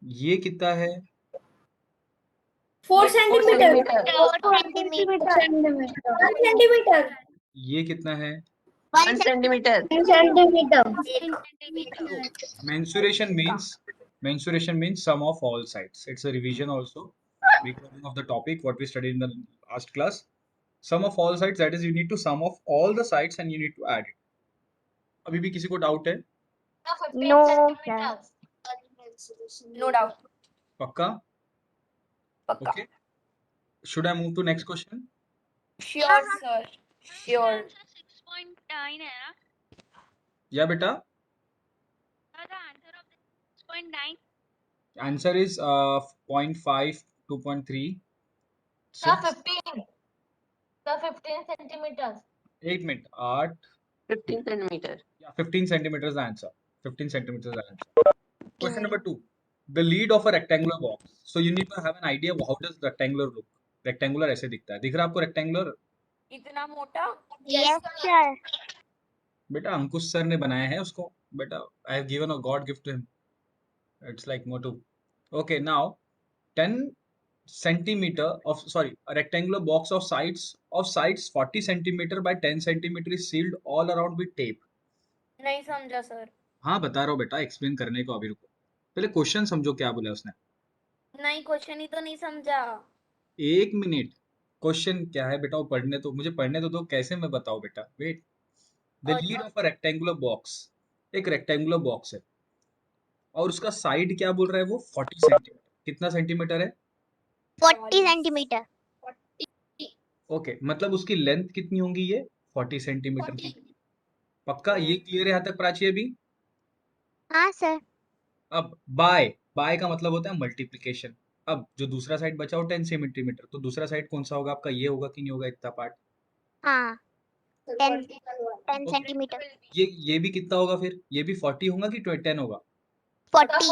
ये कितना है? 4 सेंटीमीटर। 4 सेंटीमीटर। 1 सेंटीमीटर। ये कितना है? 1 centimetre. 1 centimetre. Mensuration means sum of all sides. It's a revision also, recording of the topic what we studied in the last class. Sum of all sides, that is you need to sum of all the sides and you need to add it. अभी भी किसी को doubt है? No sir. No doubt. पक्का? पक्का। Okay. Should I move to next question? Sure sir, sure. 6.9 है ना? Yeah, beta. The answer of this 6.9. Answer is 0.5, 2.3. Sir, 15. Sir, 15 centimeters. 8 minute. 8. 15 centimetre. Yeah, 15 centimeters the answer. 15 centimeters the answer. Question number 2. The lead of a rectangular box. So you need to have an idea how does rectangular look. Rectangular ऐसे दिखता है. दिख रहा है आपको rectangular? इतना मोटा? Yes sir. बेटा अंकुश सर ने बनाया है उसको. बेटा I have given a God gift to him. It's like motto. Okay, now 10 centimeter of a rectangular box of sides 40 centimeter by 10 centimeter is sealed all around with tape. नहीं समझा sir. हाँ बता रहा हूँ बेटा, एक्सप्लेन करने को अभी रुको. पहले क्वेश्चन समझो क्या बोला उसने. नहीं, क्वेश्चन ही तो नहीं समझा। 1 मिनट. क्वेश्चन क्या है बेटा वो पढ़ने तो मुझे पढ़ने तो दो. कैसे मैं बताऊं बेटा. Wait. The lid of a rectangular box. एक रेक्टेंगुलर बॉक्स है और उसका साइड क्या बोल रहा है वो 40 सेंटीमीटर. कितना सेंटीमीटर है? 40 सेंटीमीटर। ओके, मतलब उसकी लेंथ कितनी होंगी ये? 40 सेंटीमीटर की. पक्का ये क्लियर है यहाँ तक प्राची अभी? हाँ सर। अब बाय का मतलब होता है मल्टीप्लिकेशन. अब जो दूसरा साइड बचा हो 10 सेंटीमीटर, तो दूसरा साइड कौन सा होगा आपका? ये होगा कि नहीं होगा इतना पार्ट? हाँ 10 Okay. सेंटीमीटर। ये भी कितना होगा फिर? ये भी 40 होगा कि 10 होगा? 40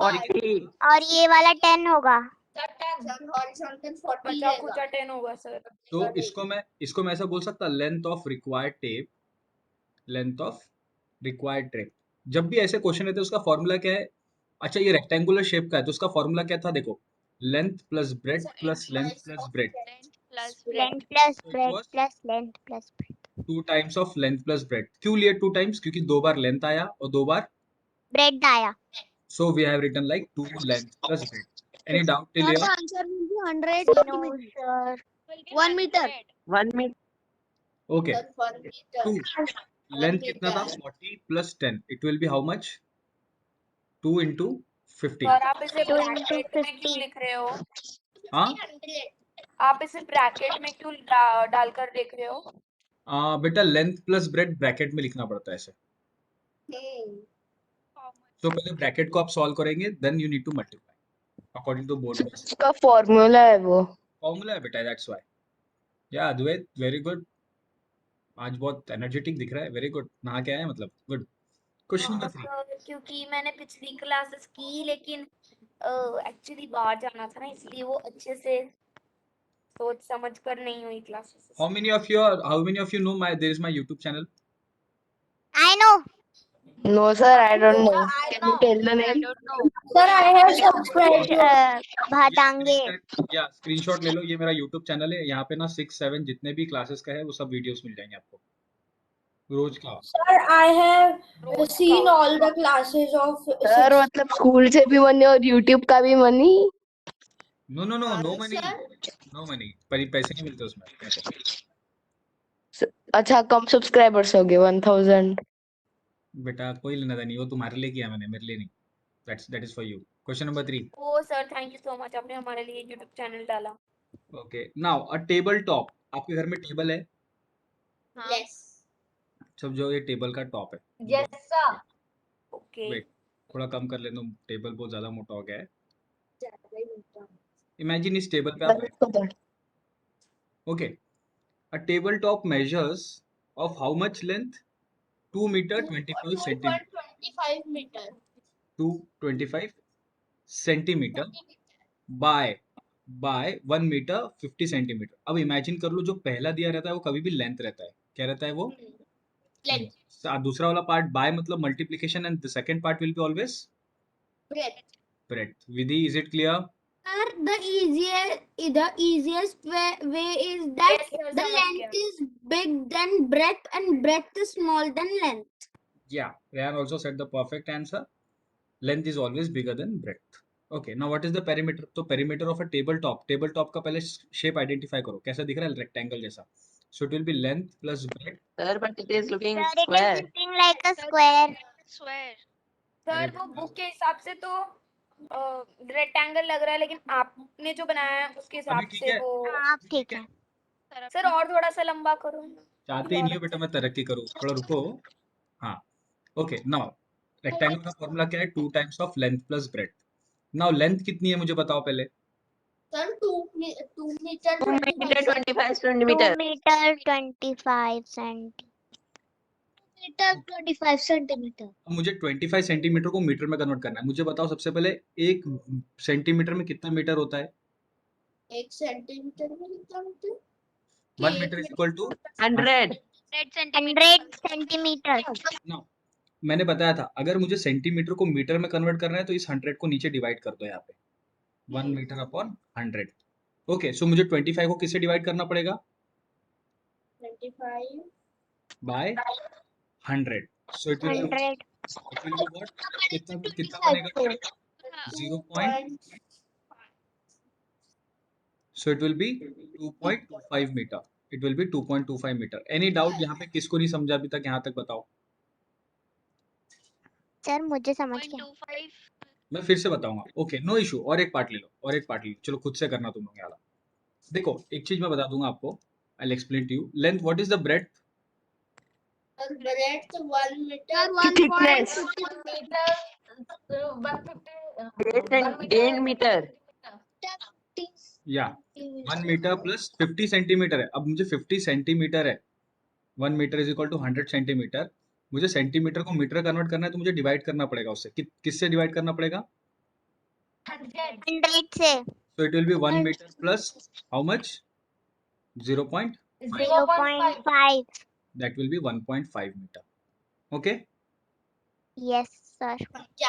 40. और ये वाला 10 होगा। बचा खुचा 10 होगा सर। तो इसको मैं ऐसा बोल सकता length of required tape. Length of required tape. जब भी ऐसे क्वेश्चन रहते हैं उसका फॉर्मूला क्या है? अच्छा ये रेक्टेंगुलर शेप का है तो उसका फॉर्मूला क्या था? देखो, length plus bread plus length plus bread. Length plus So it bread was plus length plus bread. 2 times of length plus bread. क्यों लिए 2 टाइम्स? क्योंकि 2 बार लेंथ आया और 2 बार ब्रेड आया। so we have written like 2 length plus breadth. Any doubt till here? answer will be 100 no sir. 1 meter. 1 metre. Okay. 2. Length कितना था? 40 plus 10. It will be how much? 2 into 50. Sir आप इसे 2 into bracket में क्यों 50। लिख रहे हो? हाँ आप इसे ब्रैकेट में क्यों डालकर लिख रहे हो? बेटा लेंथ प्लस ब्रेड ब्रैकेट में लिखना पड़ता है ऐसे. तो पहले ब्रैकेट को आप सॉल्व करेंगे then you need to multiply according to board. उसका फॉर्मूला है वो। फॉर्मूला है बेटा, दैट्स व्हाई. या अद्वैत वेरी गुड. आज बहुत एनर्जेटिक दिख रहा है. Very good. नहा के आया मतलब. गुड. Question number 3. सर क्योंकि मैंने पिछली क्लासेस की लेकिन एक्चुअली बाहर जाना था ना, इसलिए वो अच्छे से सोच समझ कर नहीं हुई classes. How many of you know there is my YouTube channel? I know. No sir, I don't know. Can you tell the name? Sir I have subscribe. भादांगे। स्क्रीनशॉट ले लो. ये मेरा YouTube चैनल है. यहाँ पे ना 6-7 जितने भी क्लासेस का है वो सब वीडियोस मिल जाएंगे आपको रोज का. Sir, I have seen all the classes of Sir, मतलब स्कूल से भी मनी और YouTube का भी मनी। No money. पैसे नहीं मिलते उसमें. अच्छा कम सब्सक्राइबर्स हो गए 1000। बेटा कोई लेना देना नहीं, वो तुम्हारे लिए किया मैंने, मेरे लिए नहीं. that is for you. Question number 3. Oh sir thank you so much, आपने हमारे लिए यूट्यूब चैनल डाला। Okay, now a table top. आपके घर में टेबल है? yes. सब जो ये टेबल का टॉप है. Yes sir. ओके वेट, थोड़ा कम कर ले तो टेबल बहुत ज्यादा मोटा हो गया है. इमेजिन इस टेबल पे आप. Okay, a table top measures of how much length? 2 meter 25 centimeter. 25 meter. 225 centimetre by 1 metre 50 centimetre. अब इमेजिन कर लो जो पहला दिया रहता है वो कभी भी लेंथ रहता है. क्या रहता है वो? Length. दूसरा वाला पार्ट बाय मतलब multiplication and the second part will be always Breadth. breadth. Vidhi, is it clear? Sir, the easiest way is that Yes, sir, the समझ length गया. is big than breadth and breadth is small than length. Yeah, Ryan also said the perfect answer. Length is always bigger than breadth. Okay, now what is the perimeter? तो perimeter of a tabletop का पहले shape identify करो. कैसा दिख रहा है? Rectangle जैसा. So it will be length plus breadth. Sir, but it is looking Sir, it is square. looking like a Sir, square. Swear. Sir अरे वो बेटा, बुक के हिसाब से तो रेक्टेंगल लग रहा है, लेकिन आपने जो बनाया है उसके अभी हिसाब ठीक से है. वो. हाँ ठीक है. Sir, सर और थोड़ा सा लंबा करो. चाहते ही नहीं हो बेटा मैं तरक्की करूँ. थोड़ा रुको. हाँ. Okay, now rectangle का फॉर्मूला क्या है? 2 times of length plus breadth. Now length कितनी है मुझे बताओ पहले. Sir, 2 meter 2 meter 25 2 centimeter. meter 25 centimeter. 25 centimeter. अब मुझे 25 सेंटीमीटर को मीटर में कन्वर्ट करना है. मुझे बताओ सबसे पहले 1 सेंटीमीटर में कितना मीटर होता है? 1 सेंटीमीटर में कितना metre? 1 metre is equal to 100. 100 centimeter. 100 centimeter. Now मैंने बताया था अगर मुझे सेंटीमीटर को मीटर में कन्वर्ट करना है तो इस 100 को नीचे डिवाइड कर दो यहाँ पे. 1 मीटर अपॉन 100. ओके, सो मुझे 25 को किससे डिवाइड करना पड़ेगा? 25 by 100. So it will 100. Be what? कितना बनेगा? 0. So it will be 2.25 meter. It will be 2.25 meter. Any doubt यहाँ पे किसको नहीं समझा अभी तक? यहाँ तक बताओ. सर मुझे समझ गया. 0.25. मैं फिर से बताऊंगा. Okay, no issue. और एक पार्ट ले लो. चलो खुद से करना तुम लोग यार. देखो एक चीज मैं बता दूंगा आपको. I'll explain to you. Length, what is the breadth? breadth 1 meter. Thickness. 1 meter. 8 meter. Yeah, 1 meter plus 50 centimetre है. अब मुझे 50 सेंटीमीटर है. 1 metre is equal to 100 centimetre. मुझे सेंटीमीटर को मीटर कन्वर्ट करना है तो मुझे डिवाइड करना पड़ेगा उससे. किससे डिवाइड करना पड़ेगा? 100 से. So it will be 1 meter plus how much? 0.5. 0.5. That will be 1.5 meter. Okay? Yes sir.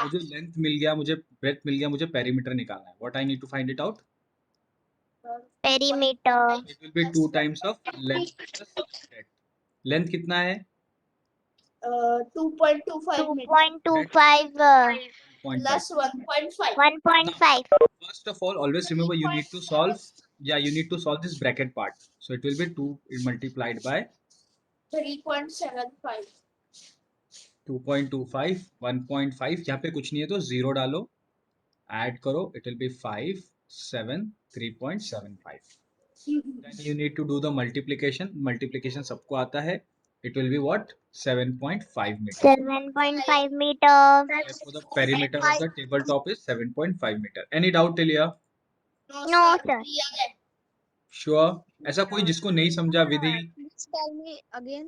मुझे लेंथ मिल गया, मुझे ब्रेथ मिल गया, मुझे पेरीमीटर निकालना है. What I need to find it out? Perimeter. It will be 2 times of length plus breadth. Length कितना है? 2.25 meter 2.25 plus 1.5. 1.5. First of all, always remember you need to solve. Yeah, you need to solve this bracket part. So it will be 2 multiplied by 3.75. 2.25, 1.5. यहाँ पे कुछ नहीं है तो 0 डालो. Add करो. It will be 5, 7, 3.75. Then you need to do the multiplication. Multiplication सबको आता है. It will be what? 7.5 meter. 7.5 meter. Therefore, the perimeter of the tabletop is 7.5 meter. Any doubt till here? No sir. Sure. ऐसा कोई जिसको नहीं समझा विधि? Tell me again.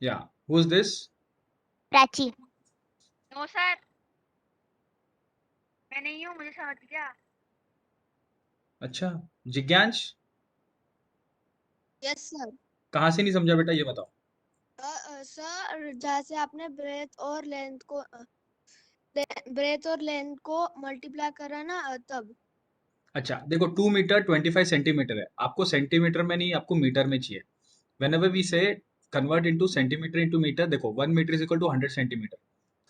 Yeah. Who's this? Prachi. No, sir. मैं नहीं हूँ, मुझे समझ गया. अच्छा, जिज्ञांश Yes sir. कहाँ से नहीं समझा बेटा ये बताओ. सर जैसे आपने ब्रेथ और लेंथ को मल्टीप्लाई करा ना तब. अच्छा देखो 2 मीटर 25 सेंटीमीटर है. आपको सेंटीमीटर में नहीं, आपको मीटर में चाहिए. Whenever we say convert into centimeter into meter, देखो 1 metre is equal to 100 centimetre.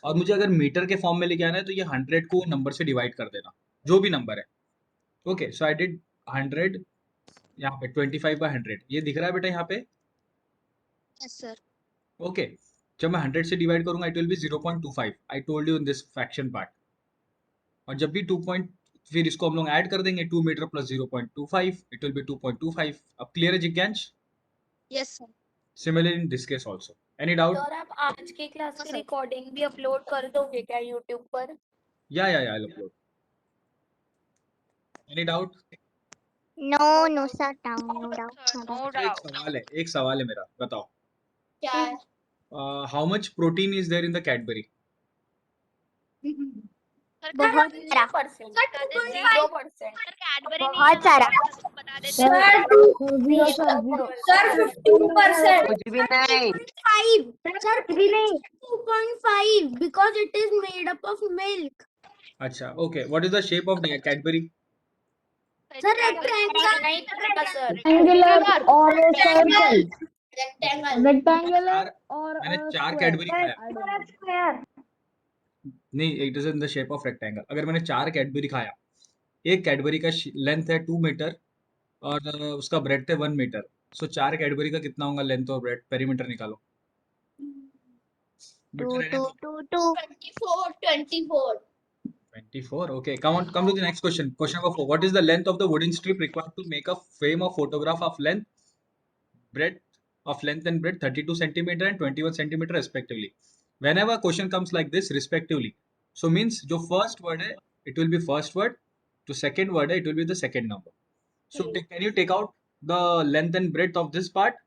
और मुझे अगर मीटर के फॉर्म में लेके आना है तो ये 100 को नंबर से डिवाइड कर देना, जो भी नंबर है. Okay, so I did 100. यहाँ पे 25/100 ये दिख रहा है बेटा यहाँ पे. Yes sir. ओके, जब मैं 100 से डिवाइड करूंगा it will B 0.25. I told you in this fraction part. और जब भी 2 पॉइंट फिर इसको हम लोग ऐड कर देंगे. 2 metre plus 0.25 it will be 2.25. अब क्लियर है Jigyansh? Yes sir. Similar in this case also. Any doubt? और आप आज के क्लास की रिकॉर्डिंग भी अपलोड कर दोगे क्या यूट्यूब पर? या I upload. Any doubt? No sir. No doubt. Sir, No no doubt. doubt. एक सवाल है मेरा. बताओ क्या है? How much protein is there in the Cadbury? Sir, बहुत सारा. 0%. Sir, 0%. Sir, Cadbury बहुत सारा. बता देते Sir, हैं. 15%. कुछ भी नहीं. 5. Sir, 2.5 because it is made up of milk. अच्छा, okay. What is the shape of the Cadbury? Sir, नहीं पता sir Rectangular or a circle? rectangle. Rectangular चार or मैंने a 4 square? कैडबरी खाया I don't know. Square. नहीं, it is in the shape of rectangle. अगर मैंने 4 Cadbury खाया, एक कैडबरी का लेंथ है 2 मीटर और उसका ब्रेड है 1 मीटर. सो 4 कैडबरी का कितना होगा लेंथ और ब्रेड? पेरीमीटर निकालो. बेटा Two, रहने two, दो. two, two. 24. 24. Okay, come to the next question. Question number 4. What is the length of the wooden strip required to make a frame of photograph of breadth and breadth 32 centimeter and 21 centimeter respectively? Whenever a question comes like this, respectively, so means जो first word है, it will be first word. To second word है, it will be the second number. So can you take out the length and breadth of this part?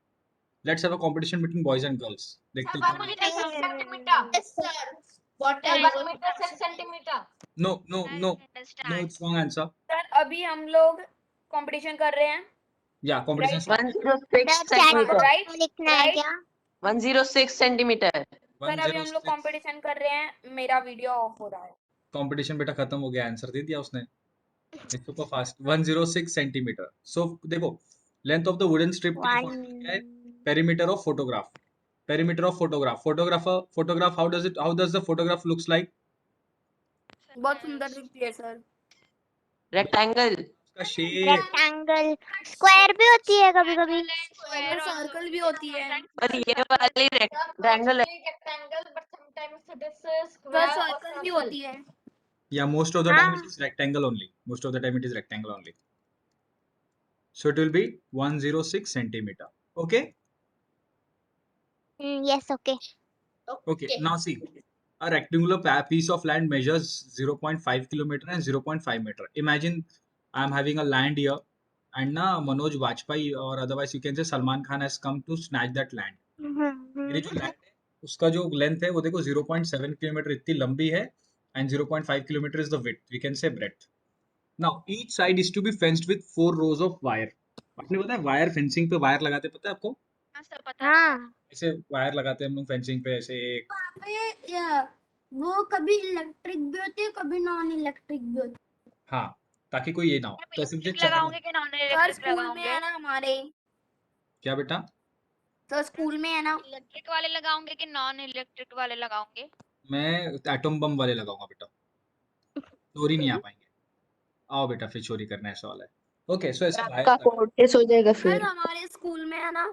Let's have a competition between boys and girls. देखते हैं कौन- Yes, sir. What are you? No, I understand. it's wrong answer. Sir अभी हम लोग competition कर रहे हैं Yeah, competition Right. started. 106 Sir, centimeter. Right में लिखना है right. क्या? 106 centimeter. सर अभी हम लोग 106. कंपटीशन कर रहे हैं मेरा वीडियो ऑफ हो रहा है कंपटीशन बेटा खत्म हो गया. आंसर दे दिया उसने. It's super fast. 106 centimeter. So देखो, length of the wooden strip के लिए formula क्या है? One. Perimeter of photograph. Perimeter of photograph. Photograph. How does the photograph looks like? बहुत सुंदर दिखती है सर Rectangle. उसका shape. Rectangle. Square भी होती है कभी कभी. सर सर्कल भी होती है पर ये वाली rectangle है. सर सर्कल भी होती है Yeah, most of the time हाँ. it is rectangle only. Most of the time it is rectangle only. So it will be 106 centimeter. Okay. Yes, okay. Okay. Now see, a rectangular piece of land measures 0.5 kilometer and 0.5 meter. Imagine I am having a land here, and na Manoj Vajpayee or otherwise you can say Salman Khan has come to snatch that land. मेरी जो land है उसका जो length है वो देखो 0.7 kilometre इतनी लंबी है and 0.5 kilometre is the width. We can say breadth. Now each side is to be fenced with 4 rows of wire. आपने पता है वायर फेंसिंग पे वायर लगाते पता है आपको? हाँ सर पता है हाँ. ऐसे वायर लगाते हैं हम लोग फेंसिंग पे ऐसे एक. वो कभी इलेक्ट्रिक भी होती है कभी नॉन इलेक्ट्रिक भी होती हाँ, ताकि कोई ये ना हो. तो ऐसे मुझे इलेक्ट्रिक लगाओगे कि नॉन सर इलेक्ट्रिक स्कूल में लगाओगे है ना हमारे क्या बेटा? सर स्कूल में है ना इलेक्ट्रिक वाले लगाओगे कि नॉन इलेक्ट्रिक वाले लगाओगे मैं एटम बम वाले लगाऊंगा बेटा. चोरी नहीं आ पाएंगे. आओ बेटा फिर चोरी करना ऐसा वाला है. ओके, सो ऐसे वायर का कोर्टेस हो जाएगा सर फिर. हमारे स्कूल में है ना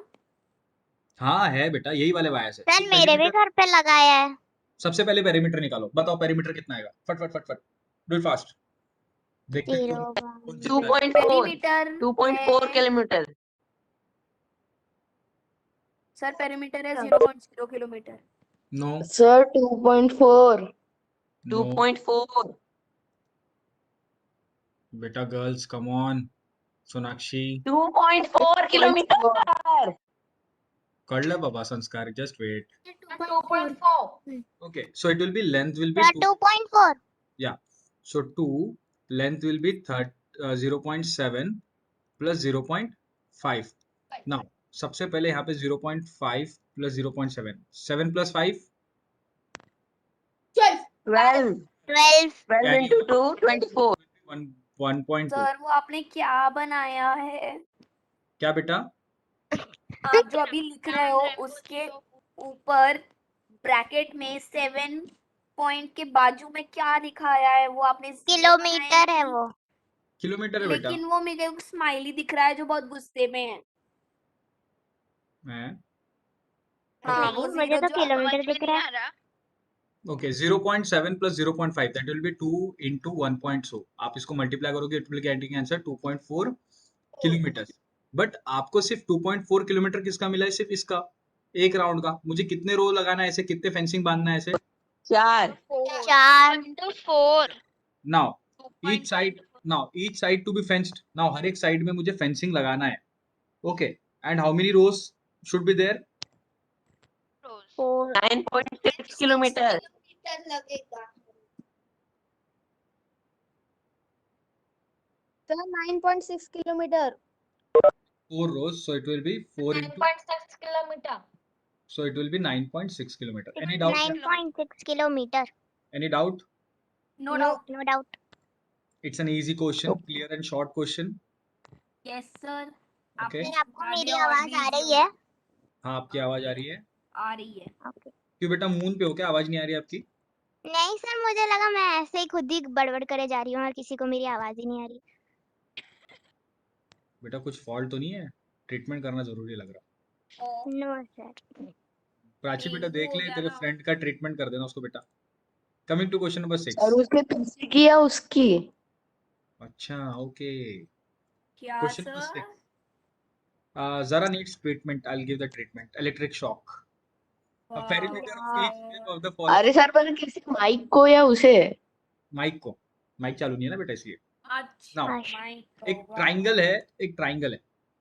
हाँ है बेटा, यही वाले वायर है. सर मेरे भी घर पे लगाया है. सबसे पहले पेरीमीटर निकालो. बताओ पेरीमीटर कितना आएगा? फट फट फट फट. Do it fast. देखते हैं 0, कौन जीतता है. 2.4. Perimeter 2.4 kilometer. सर पेरीमीटर है 0.0 किलोमीटर नो Sir, 2.4. नो 2.4. बेटा girls come on. Sonakshi 2.4 kilometer. कर ले बाबा संस्कार. Just wait. 2.4. Okay, so it will be length will be Sir, 2.4. या so 2 length will be 0.7 plus 0.5. Now सबसे पहले यहाँ पे 0.5 प्लस 0.7. 7 प्लस 5 12. 12. 12 into 2, 24. 1.2. सर वो आपने क्या बनाया है क्या बेटा? आप जो अभी लिख रहे हो उसके ऊपर ब्रैकेट में 7 पॉइंट के बाजू में क्या दिखाया है वो आपने zero किलोमीटर बनाया है वो. किलोमीटर है बेटा. लेकिन वो मेरे को स्माइली दिख रहा है जो बहुत गुस्से में है हैं? हाँ नहीं, वो मुझे जीरो तो जो किलोमीटर समझ में दिख नहीं रहा आ है. रहा okay, 0.7 plus 0.5 that will be 2 into 1.2. आप इसको मल्टीप्लाई करोगे it will getting answer 2.4 kilometre. But आपको सिर्फ 2.4 किलोमीटर किसका मिला है? सिर्फ इसका एक राउंड का. मुझे कितने रो लगाना है ऐसे? कितने फेंसिंग बांधना है ऐसे? 4. 4. into 4 now each side to be fenced. Now हर एक साइड में मुझे फेंसिंग लगाना है. Okay, and how many rows should be there? rows 4. 9.6 kilometer. लगेगा. Sir, 9.6 kilometer. 4 rows, so it will be 4 into 9.6 kilometer. so it will be 9.6 kilometer. Any doubt? 9.6 kilometer. Any doubt? No doubt. No doubt. It's an easy question, clear and short question. Yes sir. Okay. Sir आपको मेरी आवाज आ रही है? हाँ, आपकी आवाज आ रही है। आ रही है। Okay. क्यों बेटा, मून पे हो क्या? आवाज नहीं आ रही आपकी? नहीं सर, मुझे लगा मैं ऐसे ही खुद ही बड़बड़ करे जा रही हूँ और किसी को मेरी आवाज ही नहीं आ रही। बेटा कुछ फॉल्ट तो नहीं है? ट्रीटमेंट करना जरूरी लग रहा। No sir. प्राची बेटा वो देख हो ले, गया तेरे ना। फ्रेंड का ट्रीटमेंट कर देना उसको बेटा। Coming to question number 6। और उसने पीछे किया उसकी। अच्छा, ओके। क्या question number sir? 6. Zara needs treatment. I'll give the treatment. Electric shock. A perimeter of each wave of the following. अरे सर पर किसी माइक को या उसे? माइक को। माइक चालू नहीं है ना बेटा, इसलिए। अच्छा। Now, अच्छा। एक ट्राइंगल है, एक ट्राइंगल है।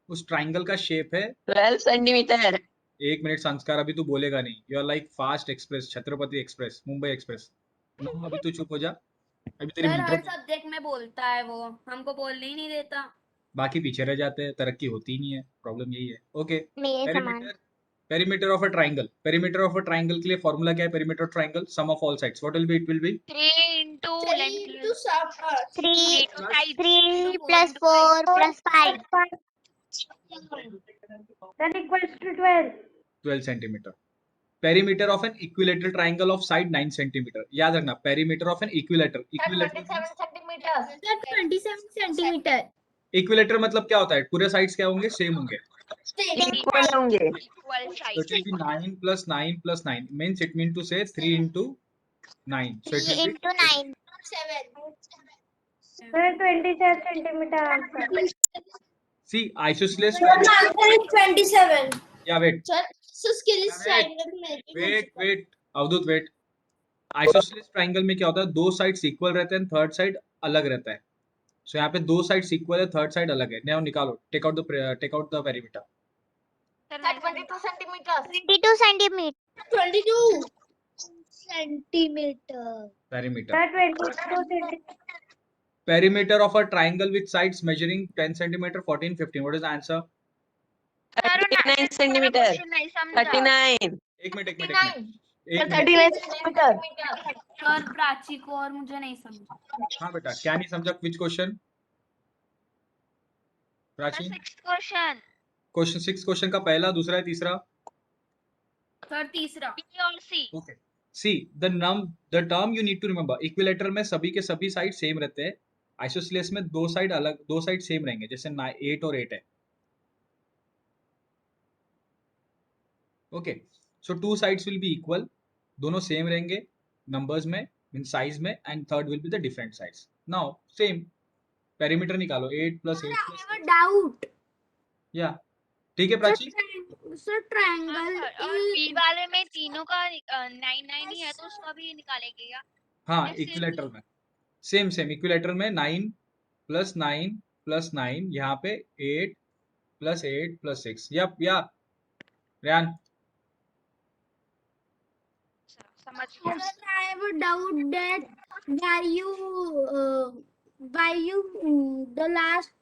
उस ट्राइंगल का शेप है 12 सेंटीमीटर। 1 मिनट संस्कार, अभी तू बोलेगा नहीं। You are like fast express, Chhatrapati express, Mumbai express. No, अभी तू चुप हो जा। अभी तेरी सर हर मीटर सब्जेक्ट में बोलता है वो, हमको बोलने ही नहीं देता। बाकी पीछे रह जाते हैं, तरक्की होती ही नहीं है। प्रॉब्लम यही है। ओके। मेरे समान। Perimeter perimeter of a triangle. Perimeter of a triangle के लिए फॉर्मूला क्या है? Perimeter of triangle, sum of all sides. What will be? It will be 3 into length plus 3 into height. 3 plus 4 plus 5. That equals to 12. 12 centimetre. Perimeter of an equilateral triangle of side 9 centimetre. याद रखना, perimeter of an equilateral. That 27 centimeter. Equilateral मतलब क्या होता है? पूरे sides क्या होंगे? Same होंगे। इक्वल होंगे। Equal So size. it will be 9 plus 9 plus 9 means it means to say 3 into 9. So it 3 will be into 9. Sir, 27 centimeter answer. see isosceles Sir, the answer is 27. yeah wait Sir, so skill is Yeah, wait Avadhuta wait. Isosceles triangle में क्या होता है? दो sides equal रहते हैं, third side अलग रहता है। सो यहाँ पे दो साइड्स इक्वल है, थर्ड साइड अलग है। नाउ निकालो, take out the perimeter. Sir, 22 centimeter. 22 centimeter. Perimeter. Sir, 22 centimeter. Perimeter of a triangle with sides measuring 10 centimeter, 14, 15. What is the answer? 39 centimetre. question नहीं समझा। 39। एक मिनट एक मिनट एक minute एक मिनट। 39 सेंटीमीटर। सर प्राची को और मुझे नहीं समझा। हाँ बेटा, क्या नहीं समझा? Which question? The Prachi, 6th question. Question 6 question का पहला, दूसरा है, तीसरा? सर तीसरा। B और C. Okay. See the term you need to remember, equilateral में सभी के सभी साइड सेम रहते हैं। आइसोसेलेस में दो साइड अलग, दो साइड सेम रहेंगे, जैसे 8 और 8 है। Okay, so two sides will be equal, दोनों सेम रहेंगे नंबर्स में, इन साइज में, and third will be the different sides. Now same perimeter निकालो, 8 plus 8 I plus have a doubt. या ठीक है प्राची। Sir, triangle और B वाले में तीनों का 9 ही है तो उसका भी निकालेंगे क्या? हाँ, Yes, yes. इक्विलेटरल में सेम इक्विलेटरल में 9 plus 9 plus 9, यहाँ पे 8 plus 8 plus 6। या रेहान, समझ गया। Sir, I have a doubt that why you the last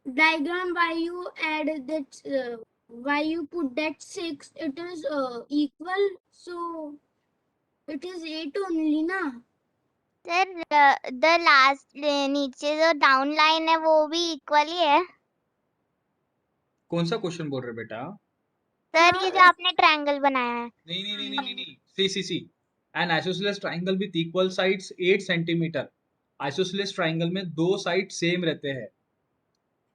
diagram why you add that why you put that 6 it is equal so it is 8 only na. Sir the last नीचे जो down line है वो भी equal ही है। कौन सा question बोल रहे बेटा? सर ये जो आपने ट्रायंगल बनाया है। नहीं। See an isosceles triangle with equal sides 8 centimetre. Isosceles triangle में दो साइड सेम रहते हैं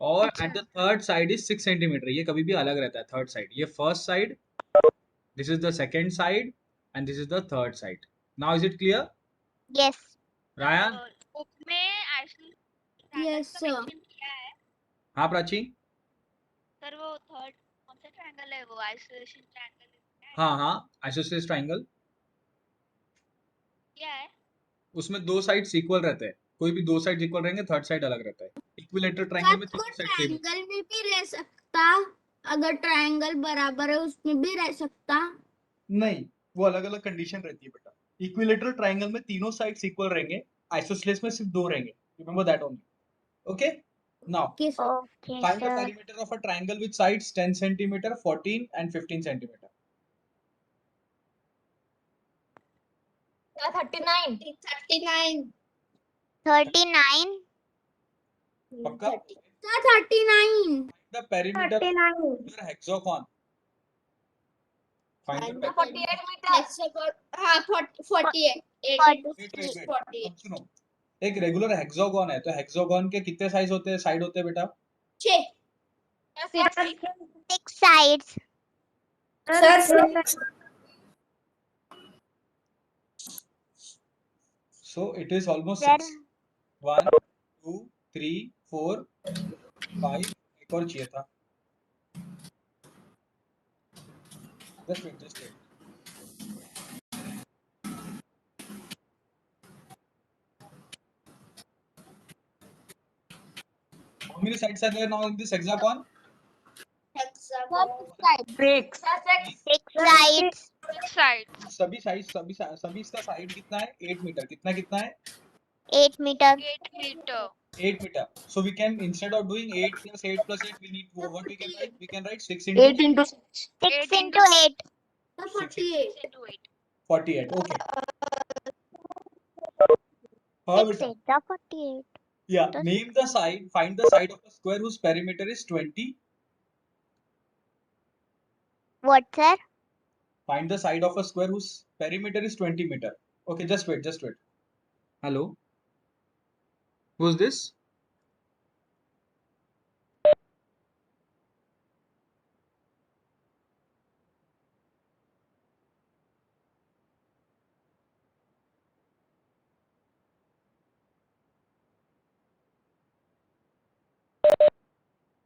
और at the third side is 6 centimetre. ये कभी भी अलग रहता है थर्ड साइड। ये first side, this is the second side and this is the third side. Now is it clear yes. Ryan? Book में आइसोलेशन Yes, sir. किया है। हाँ प्राची? सर वो थर्ड कौन सा ट्रायंगल है वो आइसोलेशन ट्रायंगल हाँ आइसोसेलेस ट्राइंगल, क्या है? उसमें दो साइड्स इक्वल रहते हैं। कोई भी दो साइड इक्वल रहेंगे, थर्ड साइड अलग रहता है। इक्विलेटरल ट्राइंगल में तीनों साइड सेम। ट्रायंगल में भी रह सकता, अगर ट्रायंगल बराबर है उसमें भी रह सकता। नहीं, वो अलग अलग कंडीशन रहती है बेटा। इक्विलेटरल ट्राइंगल में तीनों साइड्स इक्वल रहेंगे, आइसोसेलेस में सिर्फ दो रहेंगे। Remember that only. Okay, now okay sir. Okay find the sir. Perimeter of a triangle with sides 10 centimetre, 14 and 15 centimetre. 39 39. पक्का? Sir, 39. The perimeter of a hexagon. Find the perimeter. 48 metre. हाँ 48. Wait. अब सुनो, एक regular hexagon है, तो hexagon के कितने side होते हैं बेटा? 6. 6 sides. Sir, So it is almost Sir. 6. 1, 2, 3, 4, 5. एक और चाहिए था. Just wait. How many sides are there now in this hexagon? Six. 6 sides. 6 sides. सभी इसका साइड कितना है? 8 मीटर. कितना है? 8 meter. 8 meter. 8 meter. So we can, instead of doing 8 plus 8 plus 8, we need what we can write? We can write 6 into 8 into 6. 6 8 into 8. Sir, 6 48. into 8. 48. Okay. हाँ 6 बेटा. 8 are 48. Yeah. That's- Name the side. Find the side of a square whose perimeter is 20. What, sir? Find the side of a square whose perimeter is 20 meter. Okay, just wait. Hello? Who's this?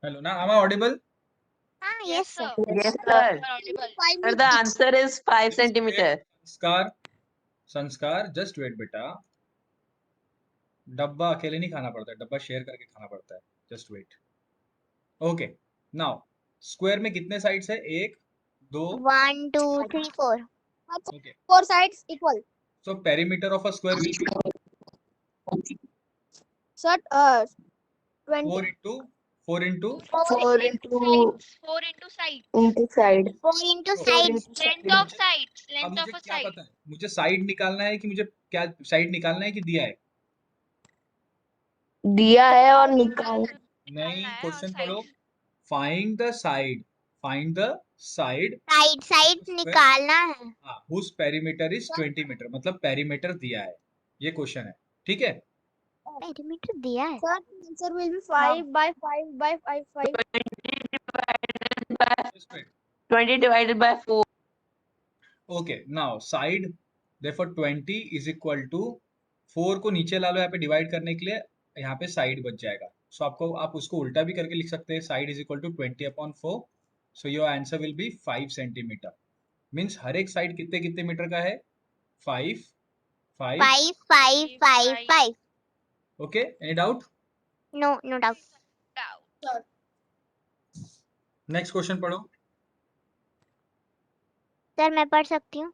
Hello, now am I audible? Ah, yes, sir. Yes, You sir. are audible. Sir, the answer is 5 Just wait. centimeter. संस्कार, just wait बेटा. डब्बा अकेले नहीं खाना पड़ता है, डब्बा share करके खाना पड़ता है. Just wait. Okay. Now, square में कितने sides है? 1, 2. 1 2 3 4. Okay. 4 sides equal. So perimeter of a square will be Sir, 20. 4 into 4 into Sides. 4 into sides. side. 4 into Oh. sides. Length of sides. अब Length मुझे of a क्या side. पता है? मुझे side निकालना है कि मुझे क्या साइड निकालना है कि दिया है? दिया है और निकाल. नहीं, निकालना है और क्वेश्चन sides. पढ़ो. Find the side. Find the side. Side Square. निकालना है. हाँ, whose perimeter is 20 मीटर. मतलब पेरीमीटर दिया है. ये क्वेश्चन है. ठीक है? Perimeter दिया है. Sir, the answer will be 5 by 5 by 5 5. 20 divided by 4. Okay, now side, therefore 20 is equal to 4 को नीचे ला लो यहाँ पे डिवाइड करने के लिए, यहाँ पे साइड बच जाएगा. सो आप उसको उल्टा भी करके लिख सकते हैं. Side is equal to 20/4. So your answer will be 5 centimetre. Means हर एक साइड कितने मीटर का है? 5 5. 5 5 5 5. Okay, any doubt? No doubt. Down. Next question पढ़ो. सर मैं पढ़ सकती हूँ.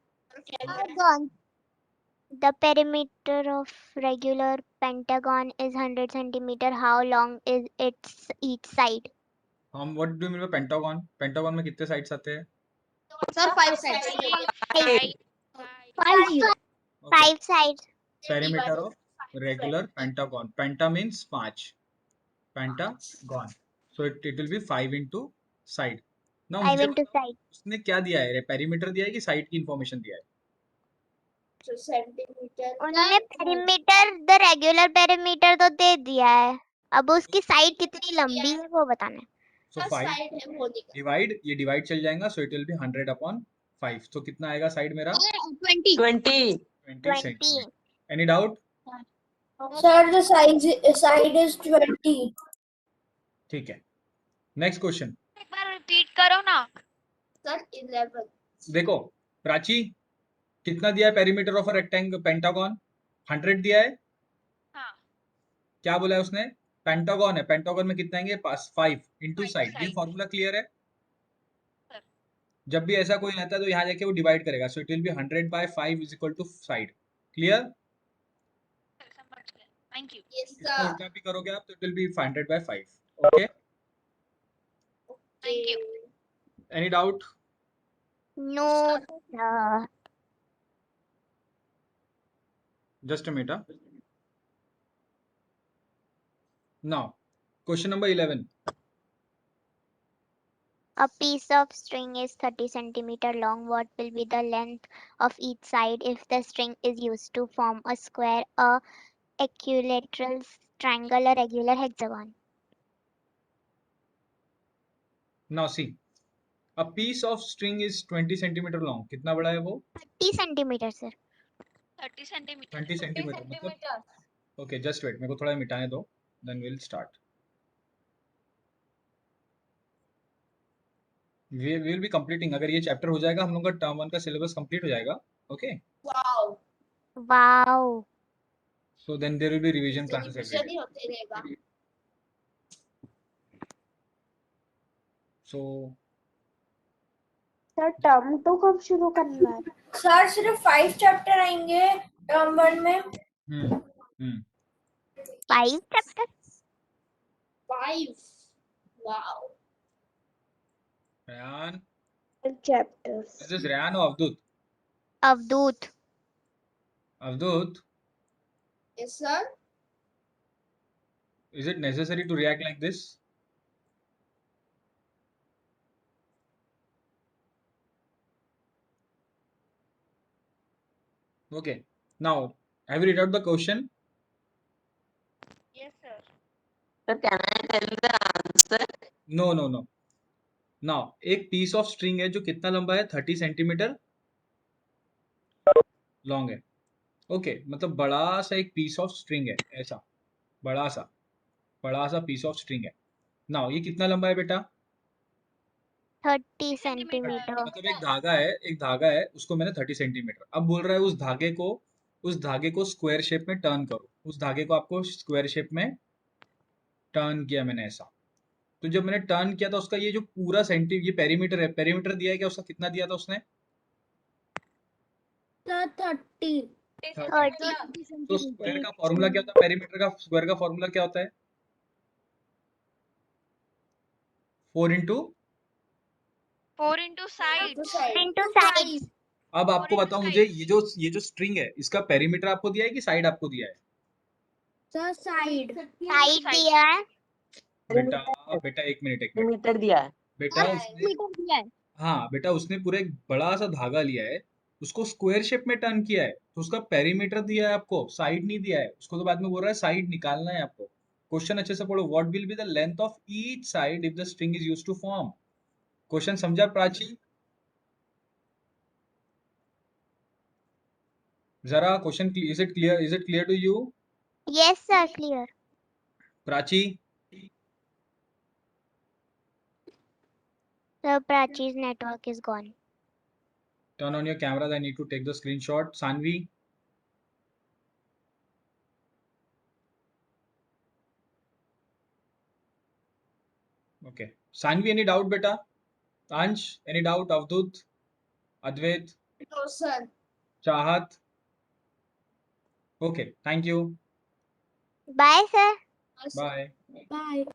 The perimeter of regular pentagon is 100 centimeter. How long is its each side? हम what do you mean by pentagon? Pentagon में कितने साइड्स आते हैं? Sir, 5 sides. 5 sides. Perimeter of regular pentagon. Penta means 5. Pentagon. So it will be 5 into side. Now 5 मुझे into बताओ, side. उसने क्या दिया है? पेरीमीटर दिया है कि साइड की इंफॉर्मेशन दिया है? उन्होंने perimeter, the regular perimeter तो दे दिया है. अब उसकी साइड कितनी लंबी है वो बताना है. So 5 डिवाइड, ये डिवाइड चल जाएगा. So it will be 100/5. तो कितना आएगा साइड मेरा? 20. 20. 20 centimetre. Any doubt? Sir, the side is 20. ठीक है. Next question. एक बार रिपीट करो ना. Sir, 11. देखो प्राची, कितना दिया है perimeter of a rectangle pentagon? 100 दिया है. हाँ. क्या बोला है उसने? पेंटागन है. पेंटागन में कितना आएंगे? 5 इंटू 5 साइड. ये side. फॉर्मूला क्लियर है? सर. जब भी ऐसा कोई आता है तो यहाँ जाके वो डिवाइड करेगा. So it will be 100/5 is equal to side. Clear? समझ गए. Thank you. इसको उल्टा भी करोगे आप तो it will be 100/5. Okay, Thank you. Any doubt? No, sir. Just a minute. Now, question number 11. A piece of string is 30 centimeter long. What will be the length of each side if the string is used to form a square, a equilateral, triangle, or regular hexagon? Now see, a piece of string is 20 centimeter long. कितना बड़ा है वो? 30 centimeter, sir. 30 centimeter. 20 centimeter. मतलब okay, just wait. मेरे को थोड़ा मिटाने दो. Then we'll start. We will be completing. अगर ये चैप्टर हो जाएगा हम लोग का टर्म 1 का सिलेबस कंप्लीट हो जाएगा. Okay. Wow. Wow. So then there will be revision classes every revision day. ही होते रहेगा. So सर टर्म 2 कब शुरू करना है? सर सिर्फ 5 चैप्टर आएंगे टर्म 1 में. hmm. 5 chapters? 5. Wow. Rayan, chapters. is this Rayan or Avdut? Avdut. Avdut, Yes, sir. is it necessary to react like this? Okay. Now, have you read out the question? Yes, sir. Sir can I tell the answer? No, no, no. Now, एक piece of string है जो कितना लंबा है? 30 centimetre long है. Okay, मतलब बड़ा सा एक piece of string है, ऐसा बड़ा सा piece of string है. Now, ये कितना लंबा है बेटा? 30 centimeter. मतलब एक धागा है, उसको मैंने 30 सेंटीमीटर. अब बोल रहा है उस धागे को स्क्वायर शेप में टर्न करो. उस धागे को आपको स्क्वायर शेप में टर्न किया मैंने ऐसा. तो जब मैंने टर्न किया था उसका ये जो पूरा ये पेरीमीटर है, पेरीमीटर दिया है क्या? उसका कितना दिया था उसने? सर 30. 30. तो स्क्वायर का फॉर्मूला क्या होता है? पेरीमीटर का स्क्वायर का फॉर्मूला क्या होता है? 4 into 4 into sides. Into sides. अब आपको 4 into बताओ मुझे, sides. ये जो स्ट्रिंग है इसका पेरीमीटर आपको दिया है कि साइड आपको दिया है? Sir side. Side दिया है. बेटा एक मिनट मीटर दिया है. बेटा उसने मीटर दिया है. हाँ बेटा उसने पूरा एक बड़ा सा धागा लिया है, उसको स्क्वायर शेप में टर्न किया है, तो उसका पेरीमीटर दिया है आपको, साइड नहीं दिया है. उसको तो बाद में बोल रहा है साइड निकालना है आपको. क्वेश्चन अच्छे से पढ़ो. What will be the length of each side if the string is used to form. Question समझा प्राची? जरा question is it clear to you? Yes, sir. Clear. Prachi, Sir, Prachi's network is gone. turn on your cameras. I need to take the screenshot. Sanvi, okay. Sanvi, any doubt beta? Ansh, any doubt? Avdut, Advait, No, sir. Chahat. Okay, thank you. Bye, sir. Bye. Bye.